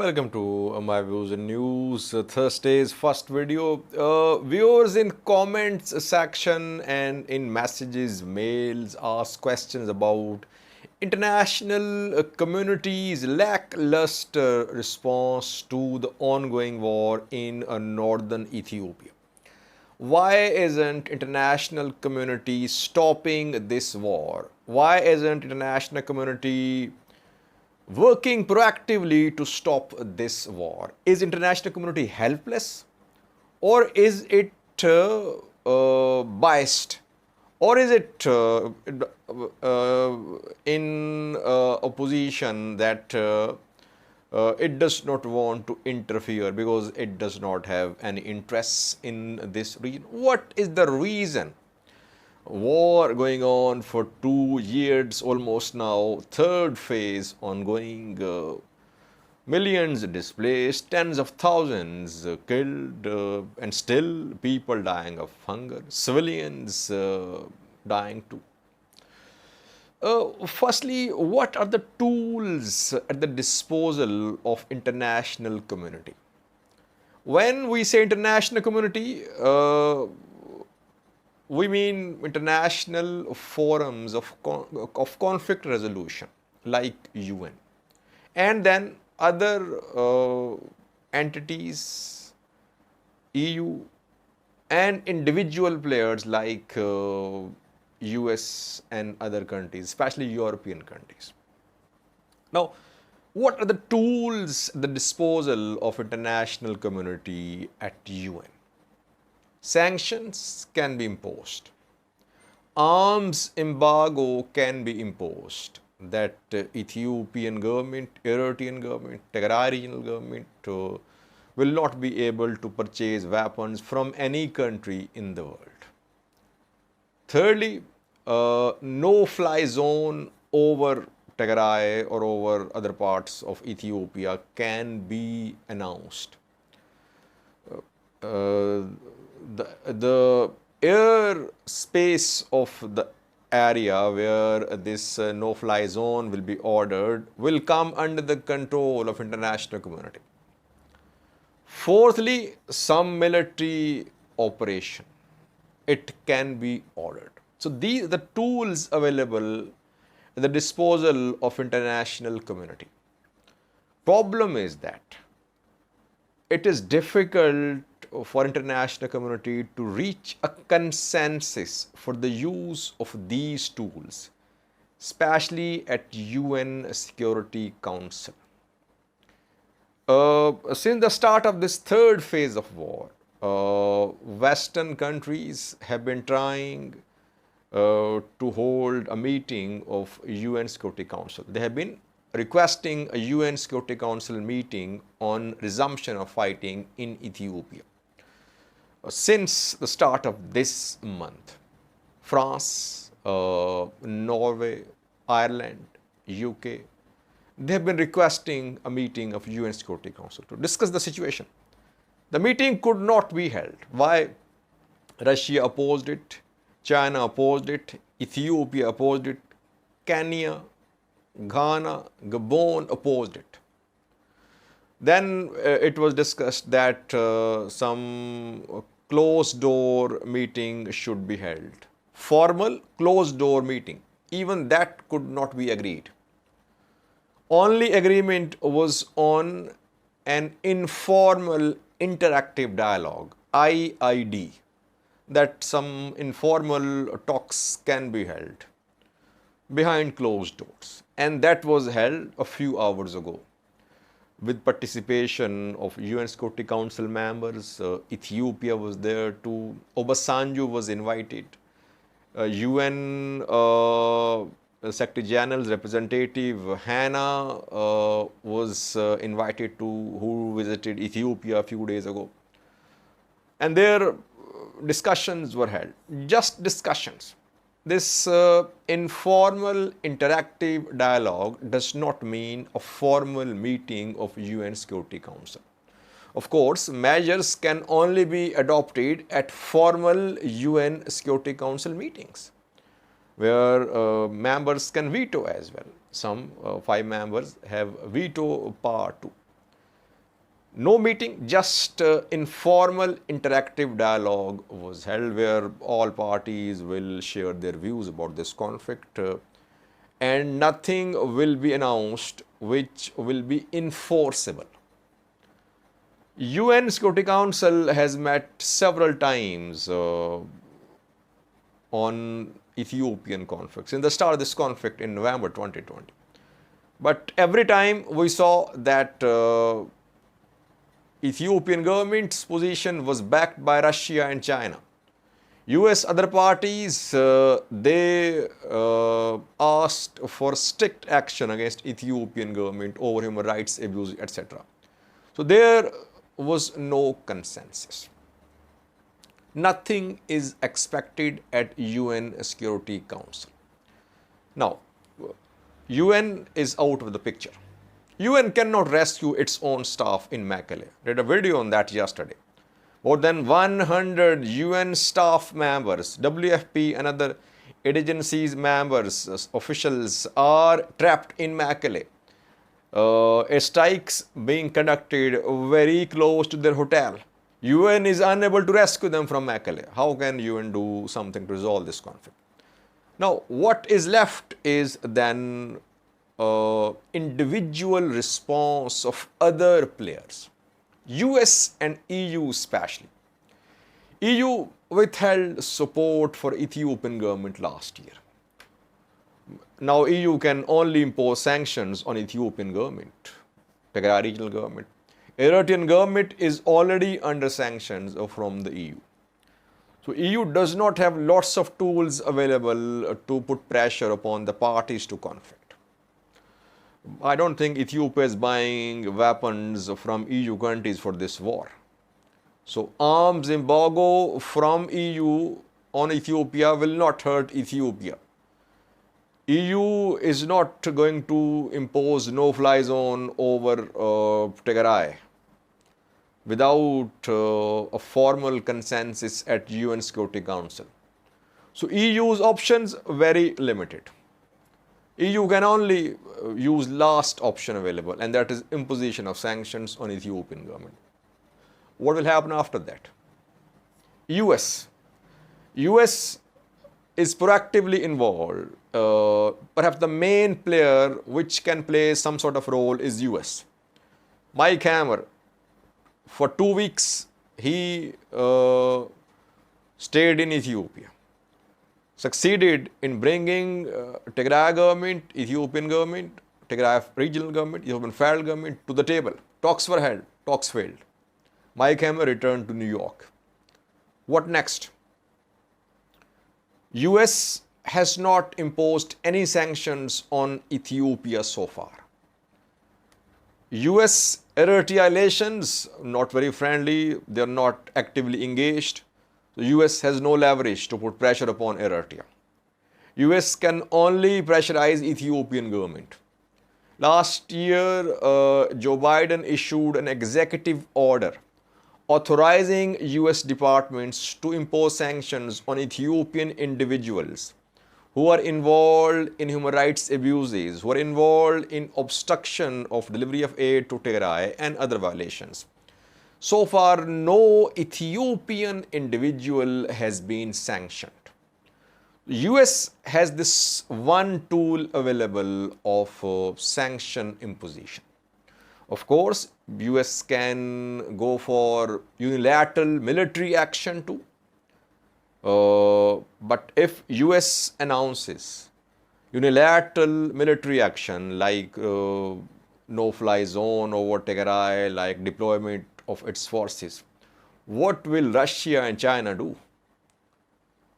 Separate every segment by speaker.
Speaker 1: Welcome to my views and news Thursday's first video. Viewers in comments section and in messages, mails ask questions about international community's lackluster response to the ongoing war in northern Ethiopia. Why isn't international community stopping this war? Why isn't international community working proactively to stop this war? Is international community helpless, or is it biased, or is it in a position that it does not want to interfere because it does not have any interests in this region? What is the reason? War going on for 2 years almost now, third phase ongoing, millions displaced, tens of thousands killed, and still people dying of hunger, civilians dying too. Firstly, what are the tools at the disposal of international community? When we say international community, we mean international forums of conflict resolution like UN, and then other entities, EU, and individual players like US and other countries, especially European countries. Now, what are the tools at the disposal of international community at UN? Sanctions can be imposed. Arms embargo can be imposed that Ethiopian government, Eritrean government, Tigray regional government will not be able to purchase weapons from any country in the world. Thirdly, no-fly zone over Tigray or over other parts of Ethiopia can be announced. The air space of the area where this no-fly zone will be ordered will come under the control of international community. Fourthly, some military operation, it can be ordered. So these are the tools available at the disposal of international community. Problem is that it is difficult for international community to reach a consensus for the use of these tools, especially at UN Security Council. Since the start of this third phase of war, Western countries have been trying to hold a meeting of UN Security Council. They have been requesting a UN Security Council meeting on resumption of fighting in Ethiopia. Since the start of this month, France, Norway, Ireland, UK, they have been requesting a meeting of UN Security Council to discuss the situation. The meeting could not be held. Why? Russia opposed it, China opposed it, Ethiopia opposed it, Kenya, Ghana, Gabon opposed it. Then it was discussed that some closed door meeting should be held. Formal closed door meeting, even that could not be agreed. Only agreement was on an informal interactive dialogue, IID, that some informal talks can be held behind closed doors. And that was held a few hours ago with participation of UN Security Council members. Ethiopia was there too. Obasanjo was invited. UN Secretary General's representative Hannah was invited to, who visited Ethiopia a few days ago. And their discussions were held, just discussions. This informal interactive dialogue does not mean a formal meeting of UN Security Council. Of course, measures can only be adopted at formal UN Security Council meetings, where members can veto as well. Some 5 members have veto power too. No meeting, just informal interactive dialogue was held where all parties will share their views about this conflict, and nothing will be announced which will be enforceable. UN Security Council has met several times on Ethiopian conflicts in the start of this conflict in November 2020. But every time we saw that Ethiopian government's position was backed by Russia and China. US other parties, they asked for strict action against Ethiopian government over human rights abuse, etc. So there was no consensus. Nothing is expected at UN Security Council. Now, UN is out of the picture. UN cannot rescue its own staff in Mekelle. I did a video on that yesterday. More than 100 UN staff members, WFP and other agencies members, officials are trapped in Mekelle. Strikes being conducted very close to their hotel. UN is unable to rescue them from Mekelle. How can UN do something to resolve this conflict? Now, what is left is then individual response of other players, US and EU especially. EU withheld support for Ethiopian government last year. Now EU can only impose sanctions on Ethiopian government, Tigray regional government. Eritrean government is already under sanctions from the EU. So EU does not have lots of tools available to put pressure upon the parties to conflict. I don't think Ethiopia is buying weapons from EU countries for this war. So arms embargo from EU on Ethiopia will not hurt Ethiopia. EU is not going to impose no-fly zone over Tigray without a formal consensus at UN Security Council. So EU's options very limited. EU can only use last option available, and that is imposition of sanctions on Ethiopian government. What will happen after that? US is proactively involved. Perhaps the main player which can play some sort of role is US. Mike Hammer, for 2 weeks, he stayed in Ethiopia, succeeded in bringing Tigray government, Ethiopian government, Tigray regional government, Ethiopian federal government to the table. Talks were held, talks failed. Mike Hammer returned to New York. What next? US has not imposed any sanctions on Ethiopia so far. US Eritrea relations, not very friendly, they are not actively engaged. The US has no leverage to put pressure upon Eritrea. US can only pressurize Ethiopian government. Last year, Joe Biden issued an executive order authorizing US departments to impose sanctions on Ethiopian individuals who are involved in human rights abuses, who are involved in obstruction of delivery of aid to Tigray and other violations. So far, no Ethiopian individual has been sanctioned. US has this one tool available of sanction imposition. Of course, US can go for unilateral military action too. But if US announces unilateral military action like no-fly zone over Tigray, like deployment of its forces, what will Russia and China do?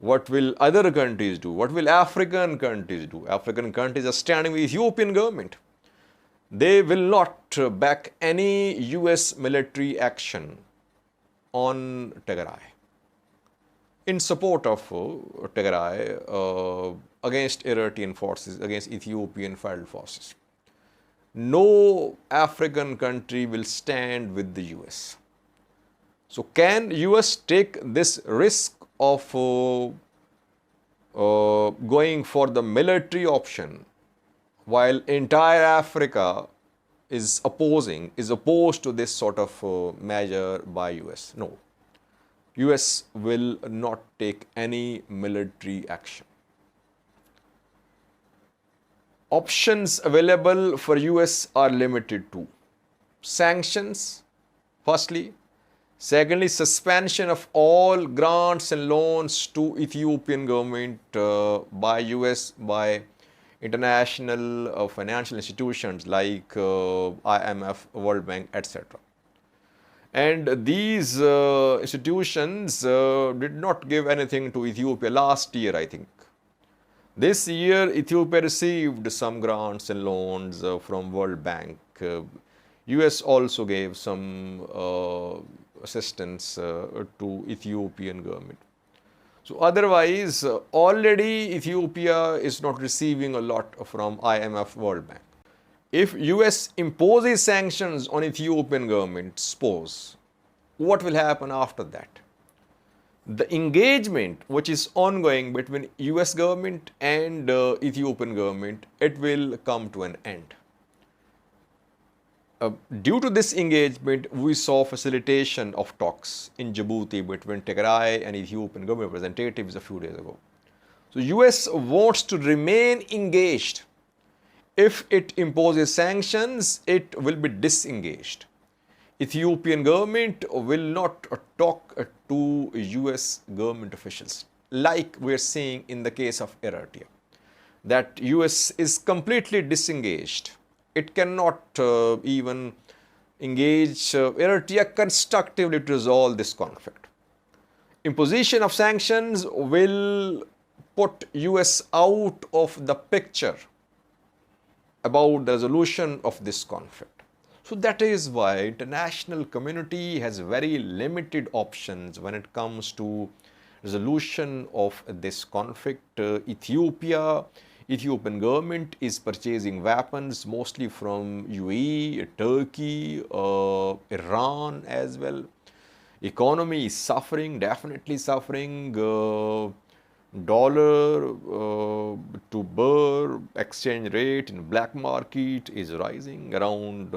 Speaker 1: What will other countries do? What will African countries do? African countries are standing with Ethiopian government. They will not back any US military action on Tigray in support of Tigray against Eritrean forces, against Ethiopian federal forces. No African country will stand with the US. So can US take this risk of going for the military option while entire Africa is opposed to this sort of measure by US. No, US will not take any military action. Options available for US are limited to sanctions, firstly. Secondly, suspension of all grants and loans to Ethiopian government by US, by international financial institutions like IMF, World Bank, etc. And these institutions did not give anything to Ethiopia last year, I think. This year, Ethiopia received some grants and loans from World Bank. US also gave some assistance to Ethiopian government. So otherwise, already Ethiopia is not receiving a lot from IMF, World Bank. If US imposes sanctions on Ethiopian government, suppose, what will happen after that? The engagement which is ongoing between US government and Ethiopian government, it will come to an end. Due to this engagement, we saw facilitation of talks in Djibouti between Tigray and Ethiopian government representatives a few days ago. So US wants to remain engaged. If it imposes sanctions, it will be disengaged. Ethiopian government will not talk to US government officials, like we are seeing in the case of Eritrea, that US is completely disengaged. It cannot even engage Eritrea constructively to resolve this conflict. Imposition of sanctions will put US out of the picture about the resolution of this conflict. So that is why international community has very limited options when it comes to resolution of this conflict. Ethiopian government is purchasing weapons mostly from UAE, Turkey, Iran as well. Economy is suffering, definitely suffering. Dollar to birr exchange rate in black market is rising. Around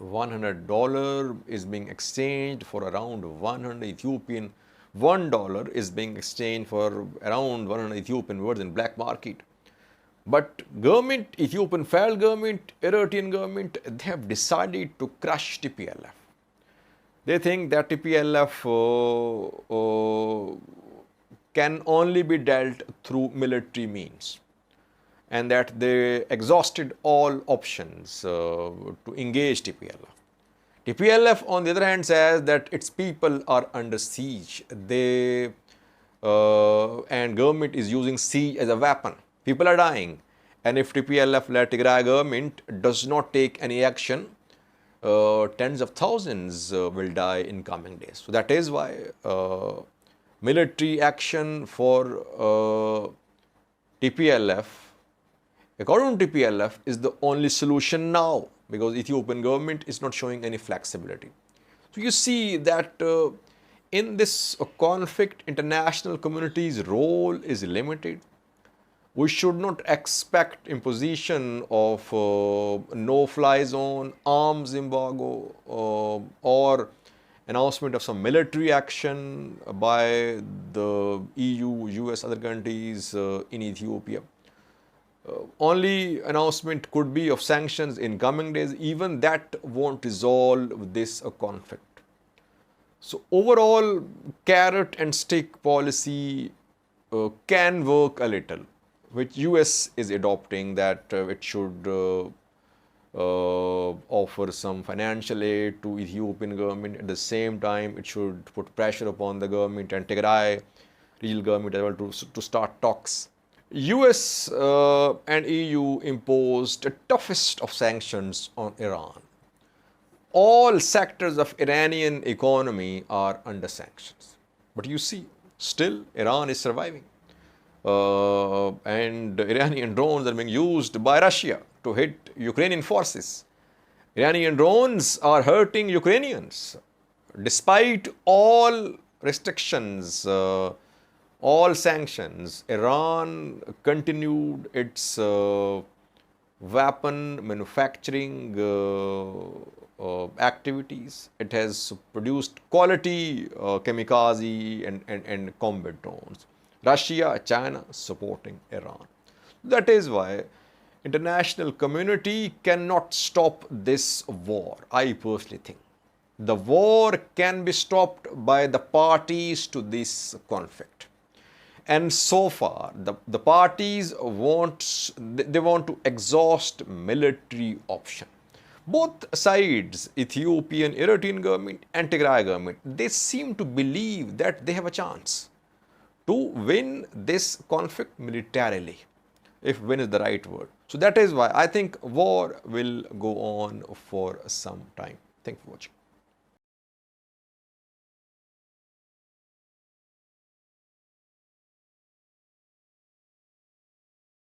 Speaker 1: $100 is being exchanged for around 100 Ethiopian. $1 is being exchanged for around 100 Ethiopian words in black market. But government, Ethiopian federal government, Eritrean government, they have decided to crush TPLF. They think that TPLF can only be dealt through military means, and that they exhausted all options to engage TPLF. TPLF, on the other hand, says that its people are under siege. And government is using siege as a weapon. People are dying. And if TPLF-led Tigray government does not take any action, tens of thousands will die in coming days. So that is why military action for TPLF, according to TPLF, is the only solution now, because Ethiopian government is not showing any flexibility. So you see that in this conflict, international community's role is limited. We should not expect imposition of no-fly zone, arms embargo, or announcement of some military action by the EU, US, other countries in Ethiopia. Only announcement could be of sanctions in coming days. Even that won't resolve this conflict. So overall, carrot and stick policy can work a little, which US is adopting, that it should offer some financial aid to Ethiopian government. At the same time, it should put pressure upon the government and Tigray regional government as well to start talks. US and EU imposed the toughest of sanctions on Iran. All sectors of Iranian economy are under sanctions. But you see, still Iran is surviving. And Iranian drones are being used by Russia to hit Ukrainian forces. Iranian drones are hurting Ukrainians. Despite all restrictions, all sanctions, Iran continued its weapon manufacturing activities. It has produced quality kamikaze and combat drones. Russia, China supporting Iran. That is why international community cannot stop this war, I personally think. The war can be stopped by the parties to this conflict. And so far, the parties they want to exhaust military option. Both sides, Ethiopian, Eritrean government and Tigray government, they seem to believe that they have a chance to win this conflict militarily, if win is the right word. So that is why I think war will go on for some time. Thank you for watching.